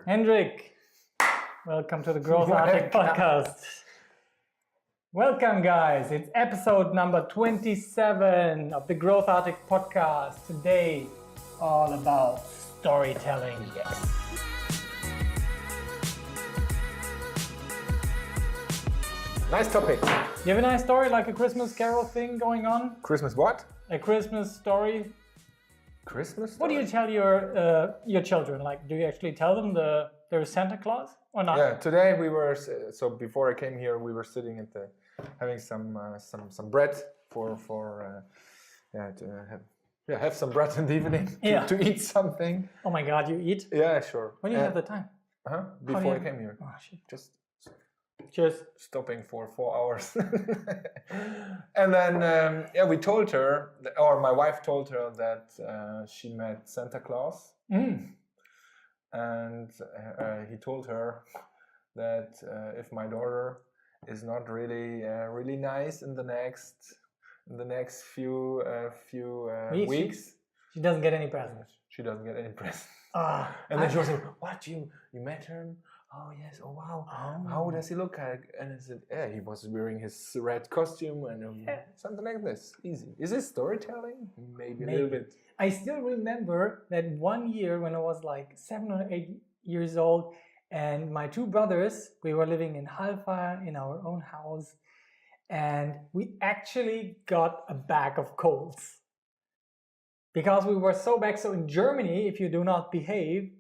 Hendrik, welcome to the GrowthArtic podcast. Welcome, guys. It's episode number 27 of the GrowthArtic podcast. Today, all about storytelling. Yes. Nice topic. You have a nice story, like a Christmas carol thing going on? Christmas what? A Christmas story? Christmas story? What do you tell your children? Like, do you actually tell them there's Santa Claus or not? Yeah, today we were, so before I came here, we were sitting at having some bread to have some bread in the evening to eat something. Oh my God, you eat? Yeah, sure. When do you have the time? Before I came here. Oh, shit. Just stopping for 4 hours. And then, we told her, or my wife told her that she met Santa Claus. And he told her that if my daughter is not really nice in the next few weeks, she doesn't get any presents. She doesn't get any presents. And then she was like, "What? You met him? Oh yes. Oh wow. How does he look like?" And I said, "Yeah, he was wearing his red costume and something like this. Easy. Is this storytelling? Maybe a little bit." I still remember that one year when I was like 7 or 8 years old, and my two brothers, we were living in Halfa in our own house, and we actually got a bag of coals. Because we were so back. So in Germany, if you do not behave,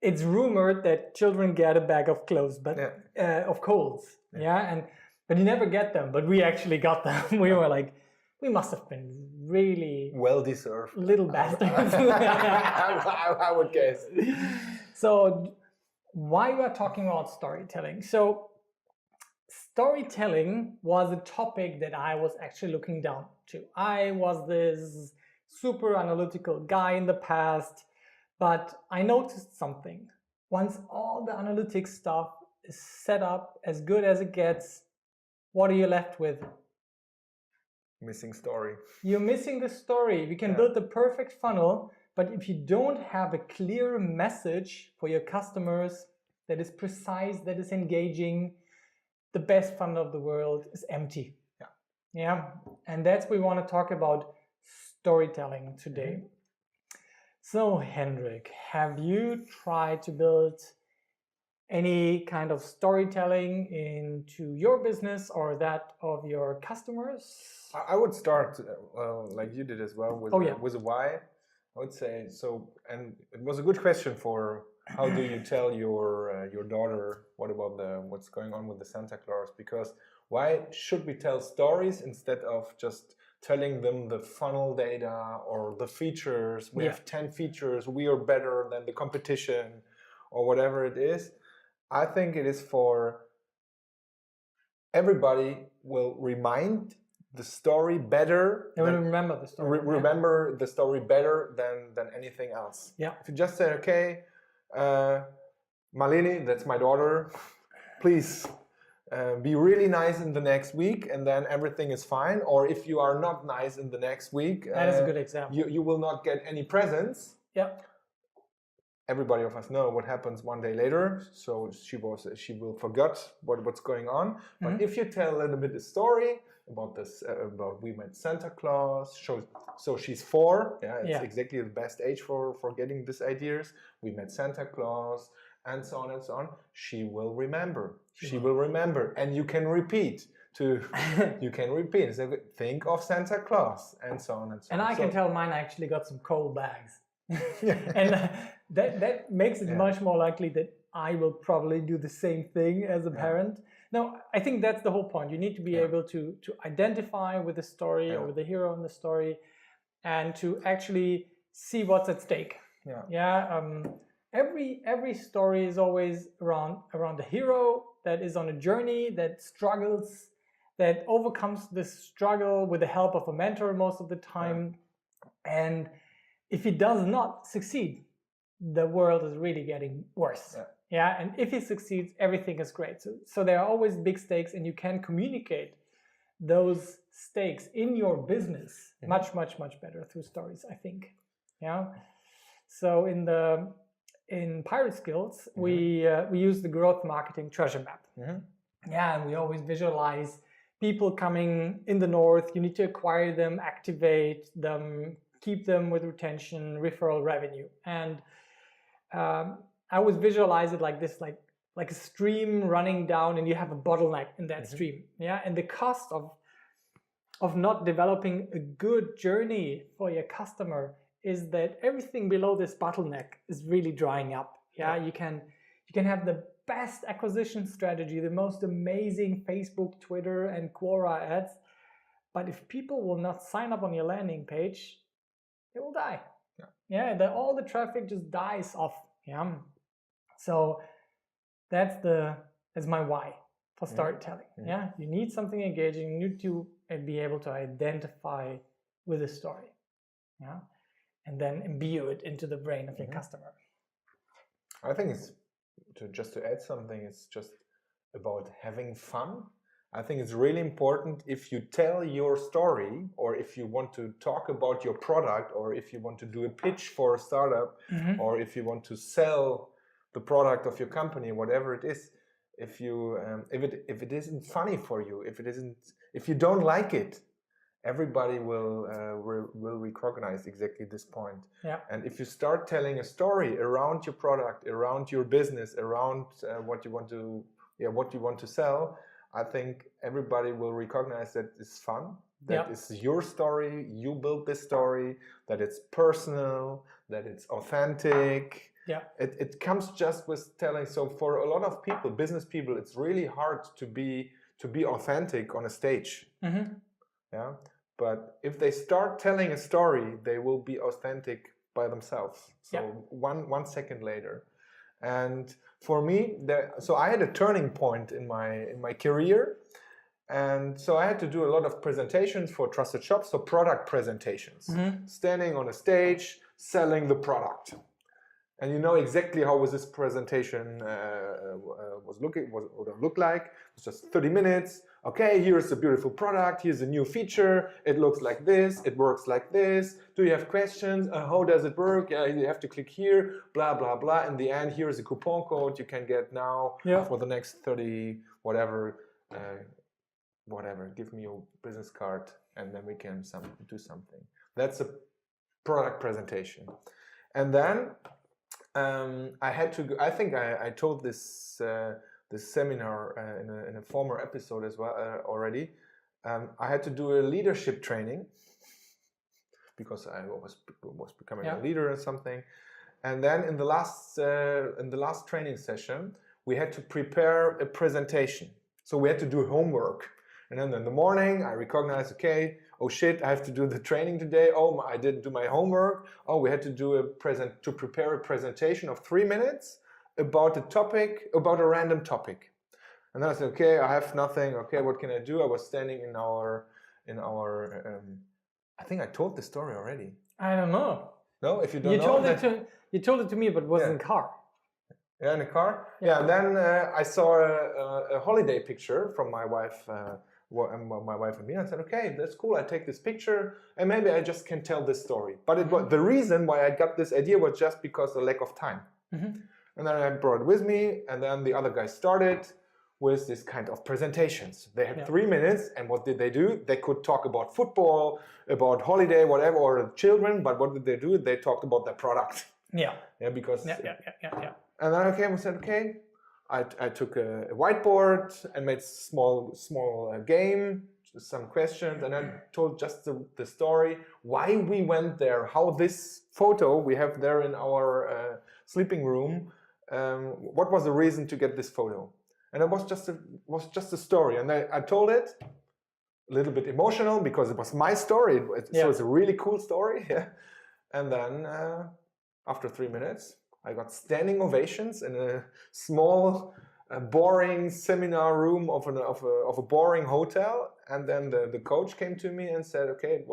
it's rumored that children get a bag of clothes, but of coals. But you never get them. But we actually got them. We were like, we must have been really well deserved little bastards. I would guess. So why we are talking about storytelling? So storytelling was a topic that I was actually looking down to. I was this super analytical guy in the past, but I noticed something. Once all the analytics stuff is set up as good as it gets, what are you left with? Missing story. You're missing the story. We can build the perfect funnel, but if you don't have a clear message for your customers that is precise, that is engaging, the best funnel of the world is empty. And that's what we want to talk about storytelling today. So, Hendrik, have you tried to build any kind of storytelling into your business or that of your customers? I would start like you did as well with a why. I would say so, and it was a good question for how do you tell your daughter what's going on with the Santa Claus? Because why should we tell stories instead of just telling them the funnel data or the features? We have 10 features, we are better than the competition, or whatever it is. I think it is for everybody will remind the story better. They will remember the story. Remember the story better than anything else. If you just say, okay, Malini, that's my daughter, please be really nice in the next week, and then everything is fine. Or if you are not nice in the next week, that is a good example. You will not get any presents. Everybody of us know what happens one day later. So she will forget what's going on. But if you tell a little bit the story about this, about we met Santa Claus. So she's 4. It's exactly the best age for getting these ideas. We met Santa Claus, and so on and so on. She will remember. She will remember, and you can repeat. So think of Santa Claus, and so on and so on. And I can tell mine actually got some coal bags. And that makes it much more likely that I will probably do the same thing as a parent. No, I think that's the whole point. You need to be able to identify with the story or with the hero in the story, and to actually see what's at stake. Every story is always around the hero that is on a journey, that struggles, that overcomes this struggle with the help of a mentor most of the time. And if he does not succeed, the world is really getting worse. And if he succeeds, everything is great. So there are always big stakes, and you can communicate those stakes in your business much better through stories, I think. So in the in Pirate Skills, we use the growth marketing treasure map. Yeah, and we always visualize people coming in the north. You need to acquire them, activate them, keep them with retention, referral revenue. And I always visualize it like this, like a stream running down, and you have a bottleneck in that stream. Yeah, and the cost of not developing a good journey for your customer is that everything below this bottleneck is really drying up. Yeah, you can have the best acquisition strategy, the most amazing Facebook, Twitter, and Quora ads, but if people will not sign up on your landing page, they will die. All the traffic just dies off. Yeah, so that's my why for storytelling. Yeah, you need something engaging. You need to be able to identify with a story. Yeah, and then imbue it into the brain of your customer. I think it's just to add something, it's just about having fun. I think it's really important if you tell your story, or if you want to talk about your product, or if you want to do a pitch for a startup, or if you want to sell the product of your company, whatever it is. If it isn't funny for you, if you don't like it, everybody will recognize exactly this point. Yeah. And if you start telling a story around your product, around your business, around what you want to sell, I think everybody will recognize that it's fun, that it's your story, you built this story, that it's personal, that it's authentic. Yeah. It comes just with telling. So for a lot of people, business people, it's really hard to be authentic on a stage. Yeah. But if they start telling a story, they will be authentic by themselves. So one second later. And for me, so I had a turning point in my career. And so I had to do a lot of presentations for trusted shops, so product presentations, standing on a stage, selling the product. And you know exactly how was this presentation would look like. It's just 30 minutes. Okay, here's a beautiful product. Here's a new feature. It looks like this. It works like this. Do you have questions? How does it work? You have to click here. Blah blah blah. In the end, here's a coupon code you can get now for the next 30 whatever. Give me your business card, and then we can do something. That's a product presentation, and then. I had to go, I think I told this seminar in a former episode as well already. I had to do a leadership training because I was becoming a leader or something. And then in the last training session, we had to prepare a presentation. So we had to do homework. And then in the morning, I recognized, okay, oh shit, I have to do the training today. Oh, I didn't do my homework. Oh, we had to do to prepare a presentation of 3 minutes about a random topic. And then I said, okay, I have nothing. Okay, what can I do? I was standing in our. I think I told the story already. I don't know. No, if you don't know. You told it to me, but it was in the car. Yeah, in the car. Yeah, and then I saw a holiday picture from my wife. My wife and me, I said, okay, that's cool. I take this picture, and maybe I just can tell this story. But it was the reason why I got this idea was just because of the lack of time. And then I brought it with me, and then the other guys started with this kind of presentations. They had 3 minutes, and what did they do? They could talk about football, about holiday, whatever, or children. But what did they do? They talked about their product. Because. And then I came and said, okay. I took a whiteboard and made small game, some questions, and I told just the story, why we went there, how this photo we have there in our sleeping room, what was the reason to get this photo. And it was just a story. And I told it a little bit emotional because it was my story. So it's a really cool story. And then after 3 minutes, I got standing ovations in a small, boring seminar room of a boring hotel. And then the coach came to me and said, okay,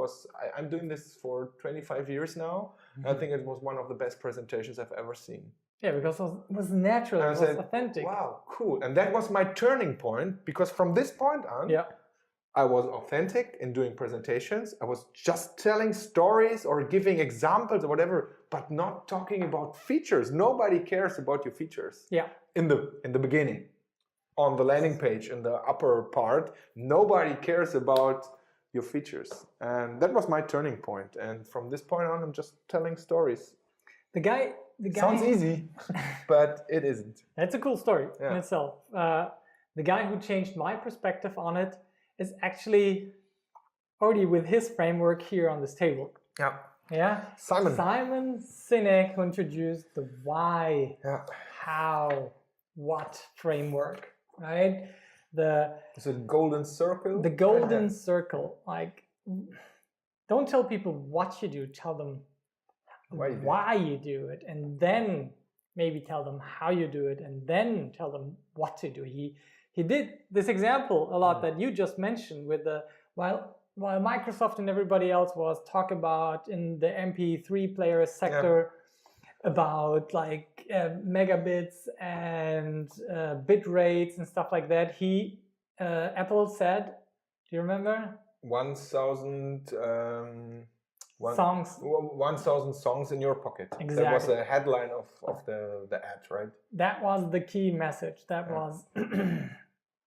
I'm doing this for 25 years now. I think it was one of the best presentations I've ever seen. Yeah, because it was natural, it was authentic. Wow, cool. And that was my turning point, because from this point on, I was authentic in doing presentations. I was just telling stories or giving examples or whatever, but not talking about features. Nobody cares about your features. Yeah. In the beginning, on the landing page, in the upper part, nobody cares about your features. And that was my turning point. And from this point on, I'm just telling stories. The guy sounds easy, but it isn't. That's a cool story in itself. The guy who changed my perspective on it is actually already with his framework here on this table. Yeah. Yeah. Simon Sinek, who introduced the why, how, what framework, right? It's a golden circle. The golden circle. Like, don't tell people what you do, tell them why you do it, and then maybe tell them how you do it, and then tell them what to do. He did this example a lot that you just mentioned with the while Microsoft and everybody else was talking about in the MP3 player sector about like megabits and bit rates and stuff like that. Apple said, do you remember? 1,000 songs. 1,000 songs in your pocket. Exactly. That was a headline of the ad, right? That was the key message. That was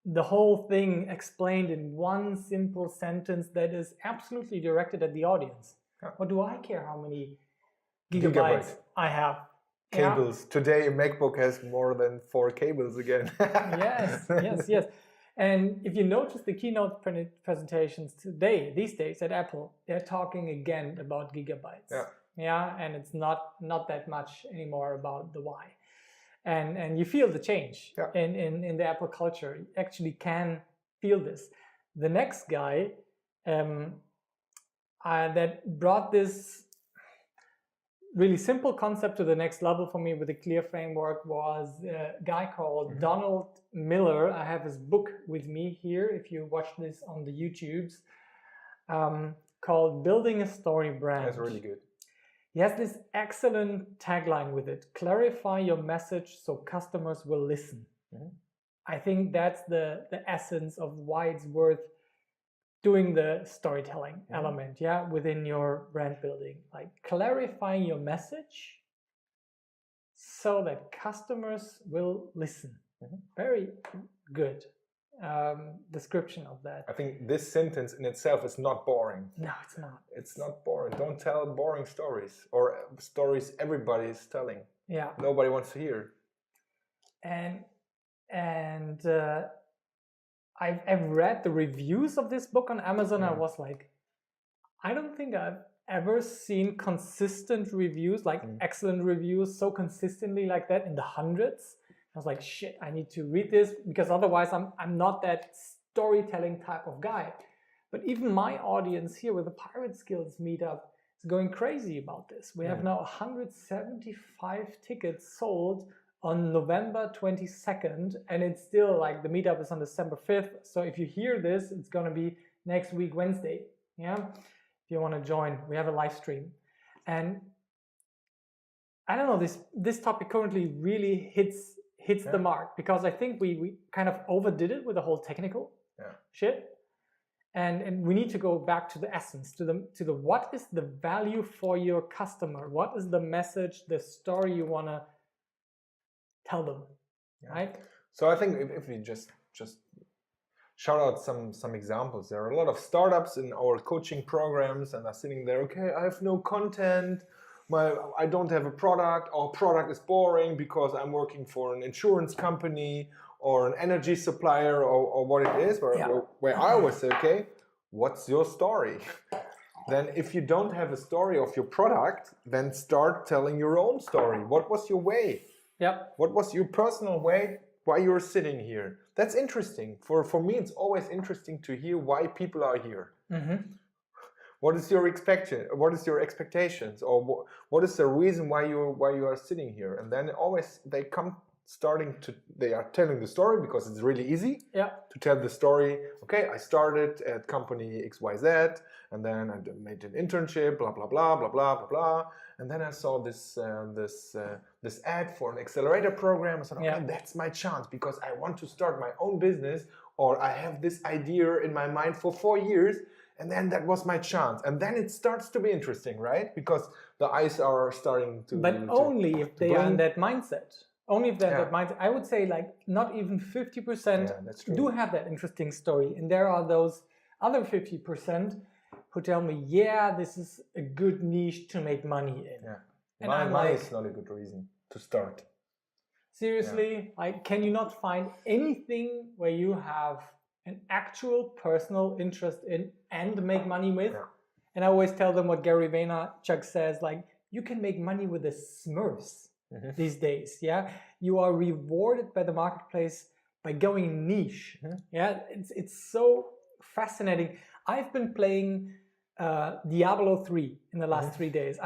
the whole thing explained in one simple sentence that is absolutely directed at the audience. What do I care how many gigabytes I have? Cables. Today a MacBook has more than 4 cables again. Yes. And if you notice the keynote presentations these days at Apple, they're talking again about gigabytes. And it's not that much anymore about the why. And you feel the change in the Apple culture. You actually can feel this. The next guy that brought this really simple concept to the next level for me with a clear framework was a guy called Donald Miller. I have his book with me here, if you watch this on the YouTubes, called Building a StoryBrand. That's really good. He has this excellent tagline with it: clarify your message so customers will listen. I think that's the essence of why it's worth doing the storytelling element, within your brand building. Like clarifying your message so that customers will listen. Very good description of that. I think this sentence in itself is not boring. No, it's not. It's not boring. Don't tell boring stories or stories everybody is telling. Yeah. Nobody wants to hear. And I've read the reviews of this book on Amazon. I was like, I don't think I've ever seen consistent reviews, like excellent reviews, so consistently like that in the hundreds. I was like, shit, I need to read this because otherwise I'm not that storytelling type of guy. But even my audience here with the Pirate Skills meetup is going crazy about this. We have now 175 tickets sold on November 22nd, and it's still like the meetup is on December 5th. So if you hear this, it's going to be next week, Wednesday. Yeah. If you want to join, we have a live stream. And I don't know, this topic currently really hits the mark because I think we kind of overdid it with the whole technical shit. And we need to go back to the essence, to the what is the value for your customer? What is the message, the story you want to tell them, right? So I think if we just shout out some examples. There are a lot of startups in our coaching programs and are sitting there, okay, I have no content, I don't have a product, our product is boring because I'm working for an insurance company or an energy supplier or what it is, where I always say, okay, what's your story? Then if you don't have a story of your product, then start telling your own story. What was your way? What was your personal way why you're sitting here? That's interesting. For me, it's always interesting to hear why people are here. What is your expectations, or what is the reason why you are sitting here? And then always they are telling the story because it's really easy to tell the story. Okay, I started at company XYZ, and then I made an internship, blah blah blah blah blah blah blah. And then I saw this ad for an accelerator program. I said, okay, that's my chance because I want to start my own business or I have this idea in my mind for 4 years, and then that was my chance. And then it starts to be interesting, right? Because the eyes are starting to... But only if they are in that mindset. Only if they're in that mindset. I would say like not even 50% do have that interesting story. And there are those other 50% who tell me, yeah, this is a good niche to make money in. Yeah. And money is not a good reason to start. Seriously, like, can you not find anything where you have an actual personal interest in and make money with? Yeah. And I always tell them what Gary Vaynerchuk says, like, you can make money with the Smurfs these days. Yeah, you are rewarded by the marketplace by going niche. Yeah, it's so fascinating. I've been playing Diablo 3 in the last 3 days.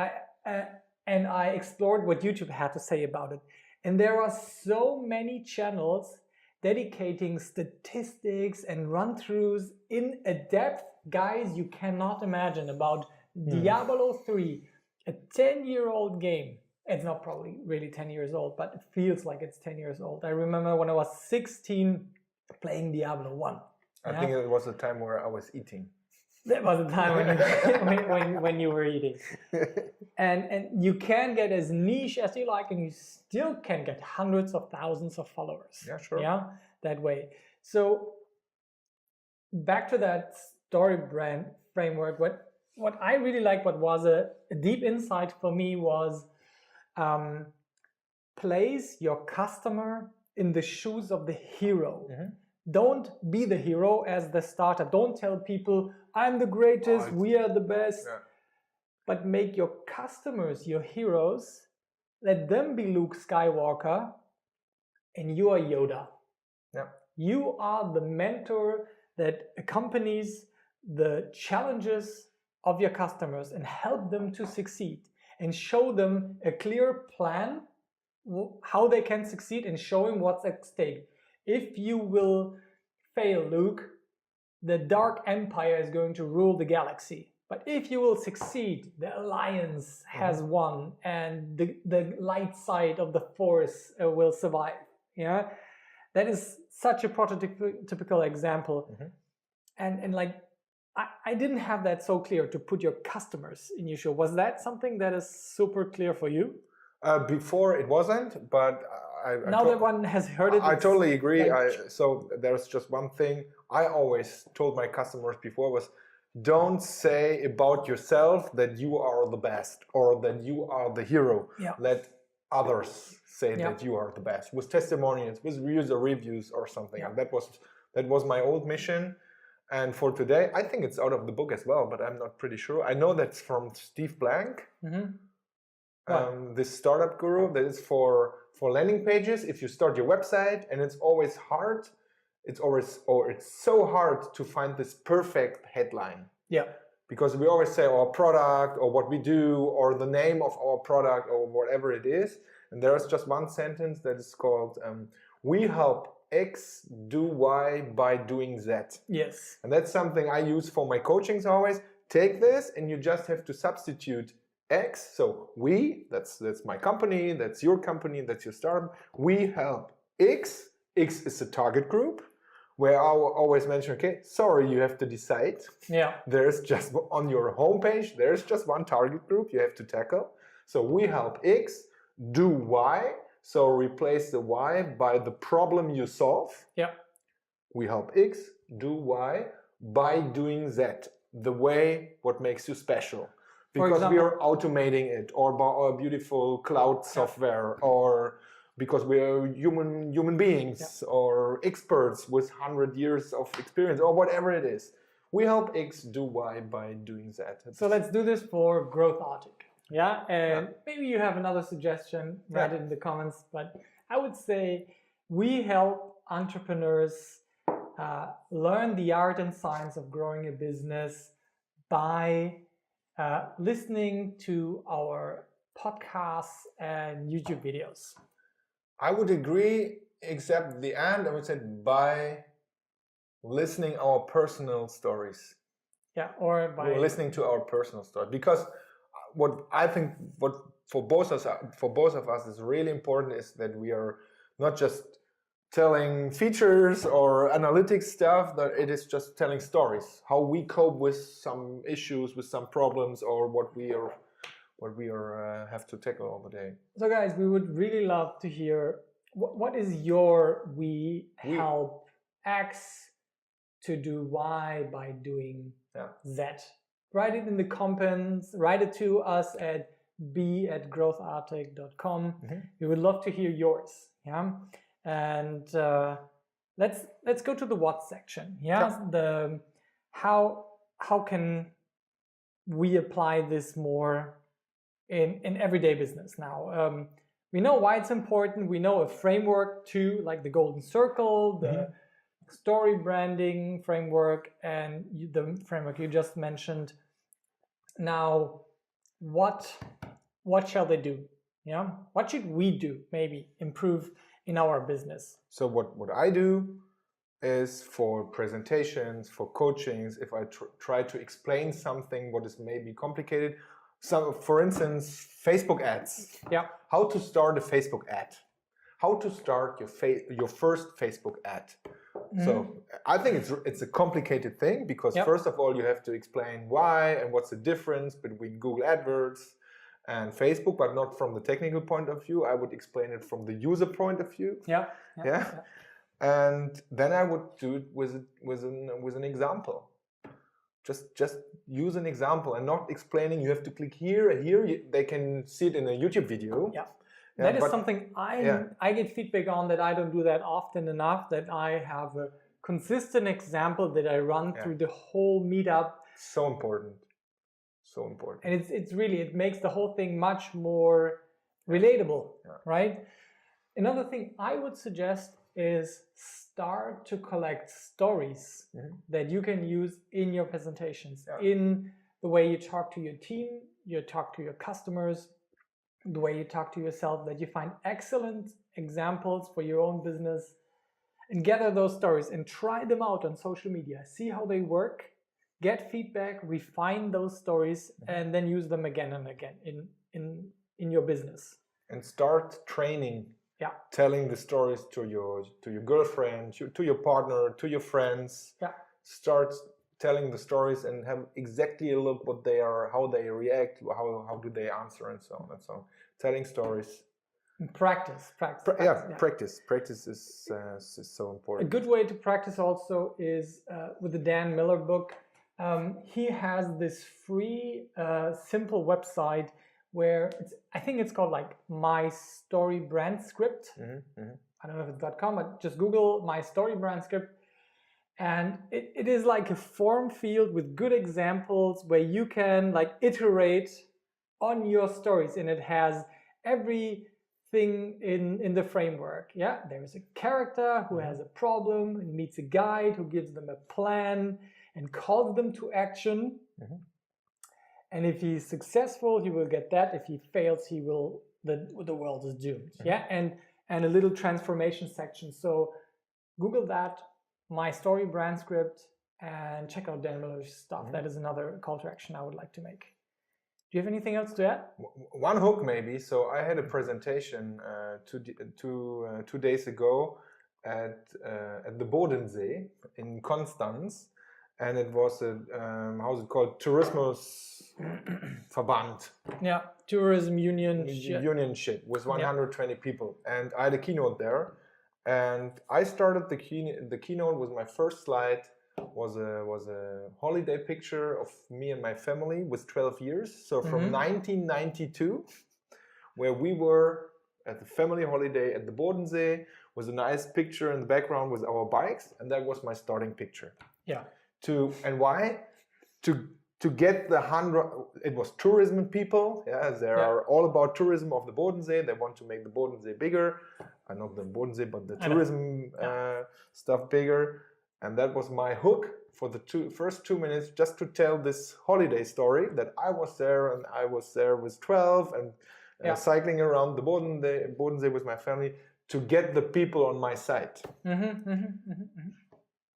And I explored what YouTube had to say about it. And there are so many channels dedicating statistics and run-throughs in a depth, guys, you cannot imagine, about Diablo 3, a 10-year-old game. It's not probably really 10 years old, but it feels like it's 10 years old. I remember when I was 16 playing Diablo 1. I think it was a time where I was eating. That was a time when you were eating. And you can get as niche as you like, and you still can get hundreds of thousands of followers. Yeah, sure. Yeah, that way. So back to that StoryBrand framework, what I really liked, what was a deep insight for me was place your customer in the shoes of the hero. Don't be the hero as the startup. Don't tell people, I'm the greatest, we are the best. Yeah. But make your customers your heroes. Let them be Luke Skywalker, and you are Yoda. Yeah. You are the mentor that accompanies the challenges of your customers and help them to succeed, and show them a clear plan how they can succeed, and showing what's at stake. If you will fail, Luke, the Dark Empire is going to rule the galaxy. But if you will succeed, the Alliance has won, and the light side of the Force will survive. Yeah, that is such a prototypical example. And like, I didn't have that so clear, to put your customers in your show. Was that something that is super clear for you? Before it wasn't, but now that one has heard it. I totally agree. So there's just one thing I always told my customers before was, don't say about yourself that you are the best or that you are the hero. Yeah. Let others say that you are the best, with testimonials, with user reviews or something. And that was my old mission. And for today, I think it's out of the book as well, but I'm not pretty sure. I know that's from Steve Blank. This startup guru that is for landing pages. If you start your website, and it's always hard, it's so hard to find this perfect headline. Yeah. Because we always say our product or what we do or the name of our product or whatever it is. And there's just one sentence that is called, we help X do Y by doing Z. Yes. And that's something I use for my coachings always. Take this and you just have to substitute X. So we, that's my company, that's your company, that's your startup. We help X. X is the target group, where I always mention, okay, sorry, you have to decide. Yeah. There's just, on your homepage, there's just one target group you have to tackle. So we help X do Y. So replace the Y by the problem you solve. Yeah. We help X do Y by doing Z, the way what makes you special. Because we are automating it, or by our beautiful cloud software, or because we are human beings, or experts with 100 years of experience, or whatever it is. We help X do Y by doing Z. So let's do this for GrowthArtic. Yeah, and maybe you have another suggestion, write it in the comments, but I would say we help entrepreneurs learn the art and science of growing a business by listening to our podcasts and YouTube videos. I would agree, except the end, I would say by listening our personal stories. Yeah, or by listening to our personal story. Because what I think for both of us is really important is that we are not just telling features or analytics stuff, that it is just telling stories, how we cope with some issues, with some problems, or what we have to tackle all the day. So guys, we would really love to hear what is your we help X to do Y by doing Z. Write it in the comments, write it to us at b@growthartic.com. We would love to hear yours. Yeah. And let's go to the what section. Yeah. The how can we apply this more in everyday business now? We know why it's important. We know a framework too, like the golden circle, the story branding framework, and the framework you just mentioned. Now, what shall they do? Yeah, what should we do? Maybe improve in our business. So what I do is for presentations, for coachings, if I try to explain something what is maybe complicated. So, for instance, Facebook ads. Yeah. How to start a Facebook ad. How to start your first Facebook ad. So I think it's a complicated thing because first of all you have to explain why and what's the difference between Google AdWords and Facebook, but not from the technical point of view. I would explain it from the user point of view. Yeah. And then I would do it with an example. Just use an example and not explaining. You have to click here and here. They can see it in a YouTube video. Yeah. That is something I get feedback on, that I don't do that often enough, that I have a consistent example that I run through the whole meetup. So important. So important. And it's really, it makes the whole thing much more relatable, right? Another thing I would suggest is start to collect stories that you can use in your presentations, in the way you talk to your team, you talk to your customers, the way you talk to yourself, that you find excellent examples for your own business, and gather those stories and try them out on social media. See how they work, get feedback, refine those stories, and then use them again and again in your business. And start training. Telling the stories to your girlfriend, to your partner, to your friends. Start telling the stories and have exactly a look what they are, how they react, how do they answer, and so on and so on. Telling stories. Practice. Practice is so important. A good way to practice also is with the Dan Miller book. He has this free, simple website where I think it's called like My StoryBrand Script. I don't know if it's .com, but just Google My StoryBrand Script. And it is like a form field with good examples where you can like iterate on your stories, and it has everything in the framework. Yeah, there's a character who has a problem and meets a guide who gives them a plan and calls them to action. And if he's successful, he will get that. If he fails, the world is doomed. Yeah, and a little transformation section. So Google that, My StoryBrand Script, and check out Dan Miller's stuff. That is another call to action I would like to make. Do you have anything else to add? One hook maybe. So I had a presentation 2 days ago at the Bodensee in Konstanz, and it was a how's it called? Tourismusverband. Yeah, tourism union. Unionship with 120 people, and I had a keynote there. And I started the keynote with my first slide was a holiday picture of me and my family with 12 years. So from 1992, where we were at the family holiday at the Bodensee, was a nice picture in the background with our bikes, and that was my starting picture. Yeah. And why? To get the 100, it was tourism people. Yeah, they are all about tourism of the Bodensee. They want to make the Bodensee bigger. Not the Bodensee, but the tourism stuff bigger. And that was my hook for the first 2 minutes, just to tell this holiday story that I was there, and I was there with 12 and cycling around the Bodensee with my family to get the people on my side.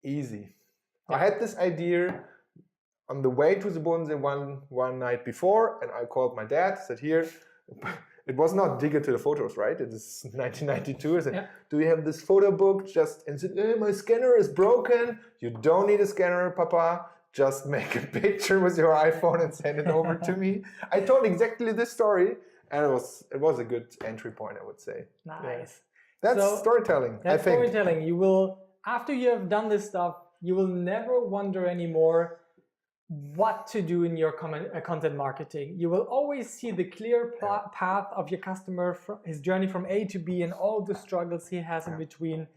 Easy. I had this idea on the way to the Bodensee one night before, and I called my dad, said, here, it was not dig into the photos, right? It is 1992. I said, do you have this photo book? Just, and said, my scanner is broken. You don't need a scanner, Papa. Just make a picture with your iPhone and send it over to me. I told exactly this story, and it was a good entry point, I would say. Nice. Yeah. That's storytelling, I think. Storytelling. You will, after you have done this stuff, you will never wonder anymore what to do in your content marketing. You will always see the clear path of your customer, his journey from A to B, and all the struggles he has in between.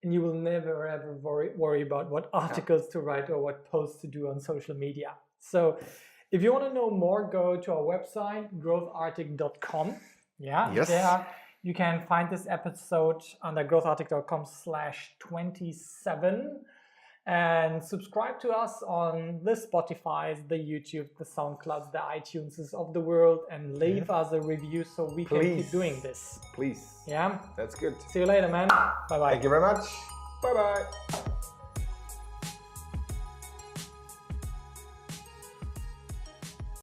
And you will never ever worry about what articles to write or what posts to do on social media. So if you want to know more, go to our website, growthartic.com. Yeah, yes. There you can find this episode under growthartic.com/27. And subscribe to us on the Spotifys, the YouTube, the SoundClouds, the iTunes of the world, and leave us a review so we can keep doing this. Please. Yeah? That's good. See you later, man. Bye-bye. Thank you very much. Bye-bye.